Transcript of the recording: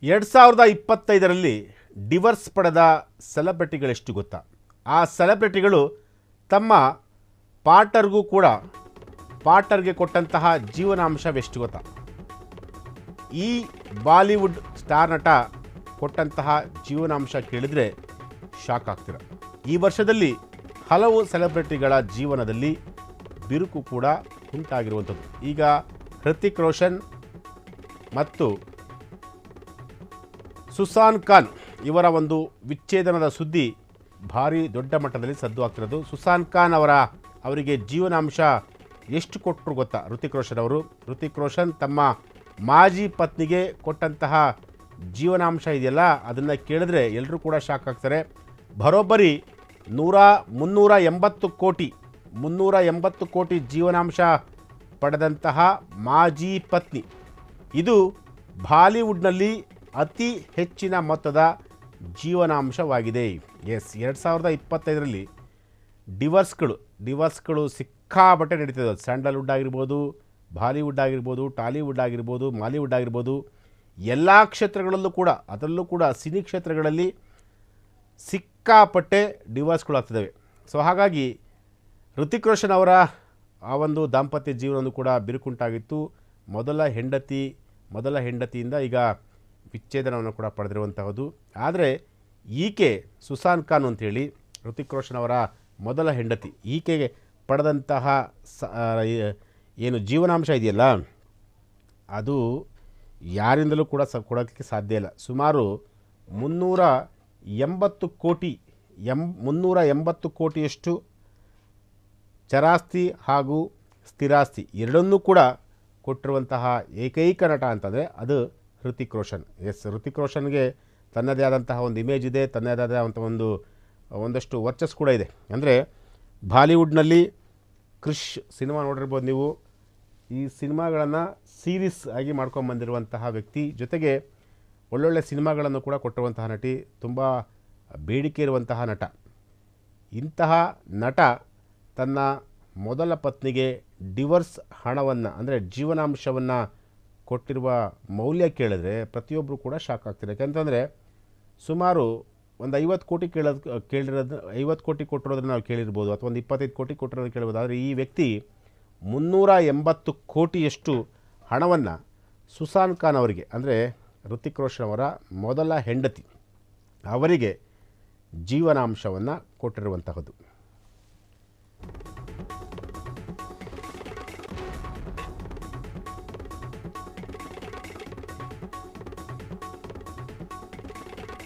2025ರಲ್ಲಿ divorce ಪಡೆದ ಸೆಲೆಬ್ರಿಟಿಗಳೆಷ್ಟು ಗೊತ್ತಾ? ಆ ಸೆಲೆಬ್ರಿಟಿಗಳು ತಮ್ಮ ಪಾರ್ಟ್ನರ್ಗೆ ಕೊಟ್ಟಂತಹ ಜೀವನಾಂಶವೆಷ್ಟು ಗೊತ್ತಾ? ಈ ಬಾಲಿವುಡ್ ಸ್ಟಾರ್ ನಟ ಕೊಟ್ಟಂತಹ ಜೀವನಾಂಶ ಕೇಳಿದರೆ ಶಾಕ್ ಆಗ್ತೀರ. ಈ ವರ್ಷದಲ್ಲಿ ಹಲವು ಸೆಲೆಬ್ರಿಟಿಗಳ ಜೀವನದಲ್ಲಿ ಬಿರುಕು ಕೂಡ ಉಂಟಾಗಿರುವಂಥದ್ದು. ಈಗ ಹೃತಿಕ್ ರೋಷನ್ ಮತ್ತು ಸುಸಾನ್ ಖಾನ್ ಇವರ ಒಂದು ವಿಚ್ಛೇದನದ ಸುದ್ದಿ ಭಾರಿ ದೊಡ್ಡ ಮಟ್ಟದಲ್ಲಿ ಸದ್ದು ಆಗ್ತಿರೋದು. ಸುಸಾನ್ ಖಾನ್ ಅವರಿಗೆ ಜೀವನಾಂಶ ಎಷ್ಟು ಕೊಟ್ಟರು ಗೊತ್ತಾ? ಹೃತಿಕ್ ರೋಷನ್ ತಮ್ಮ ಮಾಜಿ ಪತ್ನಿಗೆ ಕೊಟ್ಟಂತಹ ಜೀವನಾಂಶ ಇದೆಯಲ್ಲ, ಅದನ್ನು ಕೇಳಿದ್ರೆ ಎಲ್ಲರೂ ಕೂಡ ಶಾಕ್ ಆಗ್ತಾರೆ. ಬರೋಬ್ಬರಿ 380 ಕೋಟಿ ಜೀವನಾಂಶ ಪಡೆದಂತಹ ಮಾಜಿ ಪತ್ನಿ. ಇದು ಬಾಲಿವುಡ್ನಲ್ಲಿ ಅತಿ ಹೆಚ್ಚಿನ ಮೊತ್ತದ ಜೀವನಾಂಶವಾಗಿದೆ. 2025ರಲ್ಲಿ ಡಿವರ್ಸ್ಗಳು ಸಿಕ್ಕಾಬಟ್ಟೆ ನಡೀತಿದೆ. ಸ್ಯಾಂಡಲ್ವುಡ್ ಆಗಿರ್ಬೋದು, ಬಾಲಿವುಡ್ ಆಗಿರ್ಬೋದು, ಟಾಲಿವುಡ್ ಆಗಿರ್ಬೋದು, ಮಾಲಿವುಡ್ ಆಗಿರ್ಬೋದು, ಎಲ್ಲ ಕ್ಷೇತ್ರಗಳಲ್ಲೂ ಕೂಡ, ಅದರಲ್ಲೂ ಕೂಡ ಸಿನಿ ಕ್ಷೇತ್ರಗಳಲ್ಲಿ ಸಿಕ್ಕಾಪಟ್ಟೆ ಡಿವರ್ಸ್ಗಳು ಆಗ್ತಿದ್ದಾವೆ. ಸೊ ಹಾಗಾಗಿ ಹೃತಿಕ್ ರೋಷನ್ ಅವರ ಆ ಒಂದು ದಾಂಪತ್ಯ ಜೀವನವೂ ಕೂಡ ಬಿರುಕುಂಟಾಗಿತ್ತು. ಮೊದಲ ಹೆಂಡತಿಯಿಂದ ಈಗ ವಿಚ್ಛೇದನವನ್ನು ಕೂಡ ಪಡೆದಿರುವಂತಹದ್ದು. ಆದರೆ ಈಕೆ ಸುಸಾನ್ ಖಾನ್ ಅಂತೇಳಿ ಹೃತಿಕ್ ರೋಷನ್ ಅವರ ಮೊದಲ ಹೆಂಡತಿ, ಈಕೆಗೆ ಪಡೆದಂತಹ ಏನು ಜೀವನಾಂಶ ಇದೆಯಲ್ಲ, ಅದು ಯಾರಿಂದಲೂ ಕೂಡ ಕೊಡೋಕ್ಕೆ ಸಾಧ್ಯ ಇಲ್ಲ. ಸುಮಾರು 380 ಕೋಟಿಯಷ್ಟು ಚರಾಸ್ತಿ ಹಾಗೂ ಸ್ಥಿರಾಸ್ತಿ ಎರಡನ್ನೂ ಕೂಡ ಕೊಟ್ಟಿರುವಂತಹ ಏಕೈಕ ನಟ ಅಂತಂದರೆ ಅದು ಹೃತಿಕ್ ರೋಷನ್. ಹೃತಿಕ್ ರೋಷನ್ಗೆ ತನ್ನದೇ ಆದಂತಹ ಒಂದು ಇಮೇಜ್ ಇದೆ, ತನ್ನದೇ ಆದಂಥ ಒಂದಷ್ಟು ವರ್ಚಸ್ಸು ಕೂಡ ಇದೆ. ಅಂದರೆ ಬಾಲಿವುಡ್ನಲ್ಲಿ ಕ್ರಿಶ್ ಸಿನಿಮಾ ನೋಡಿರ್ಬೋದು ನೀವು. ಈ ಸಿನಿಮಾಗಳನ್ನು ಸೀರೀಸ್ ಆಗಿ ಮಾಡ್ಕೊಂಬಂದಿರುವಂತಹ ವ್ಯಕ್ತಿ, ಜೊತೆಗೆ ಒಳ್ಳೊಳ್ಳೆ ಸಿನಿಮಾಗಳನ್ನು ಕೂಡ ಕೊಟ್ಟಿರುವಂತಹ ನಟಿ, ತುಂಬ ಬೇಡಿಕೆ ಇರುವಂತಹ ನಟ. ಇಂತಹ ನಟ ತನ್ನ ಮೊದಲ ಪತ್ನಿಗೆ ಡಿವರ್ಸ್ ಹಣವನ್ನು ಅಂದರೆ ಜೀವನಾಂಶವನ್ನು ಕೊಟ್ಟಿರುವ ಮೌಲ್ಯ ಕೇಳಿದ್ರೆ ಪ್ರತಿಯೊಬ್ಬರು ಕೂಡ ಶಾಕ್ ಆಗ್ತಾರೆ. ಯಾಕೆಂತಂದರೆ ಸುಮಾರು ಒಂದು 50 ಕೋಟಿ ಕೇಳಿರೋದು 50 ಕೋಟಿ ಕೊಟ್ಟಿರೋದನ್ನು ನಾವು ಕೇಳಿರ್ಬೋದು, ಅಥವಾ ಒಂದು 25 ಕೋಟಿ ಕೊಟ್ಟಿರೋದು ಕೇಳ್ಬೋದು. ಆದರೆ ಈ ವ್ಯಕ್ತಿ 380 ಕೋಟಿಯಷ್ಟು ಹಣವನ್ನು ಸುಸಾನ್ ಖಾನ್ ಅವರಿಗೆ, ಅಂದರೆ ಹೃತಿಕ್ ರೋಷನ್ ಅವರ ಮೊದಲ ಹೆಂಡತಿ ಅವರಿಗೆ ಜೀವನಾಂಶವನ್ನು ಕೊಟ್ಟಿರುವಂತಹದ್ದು.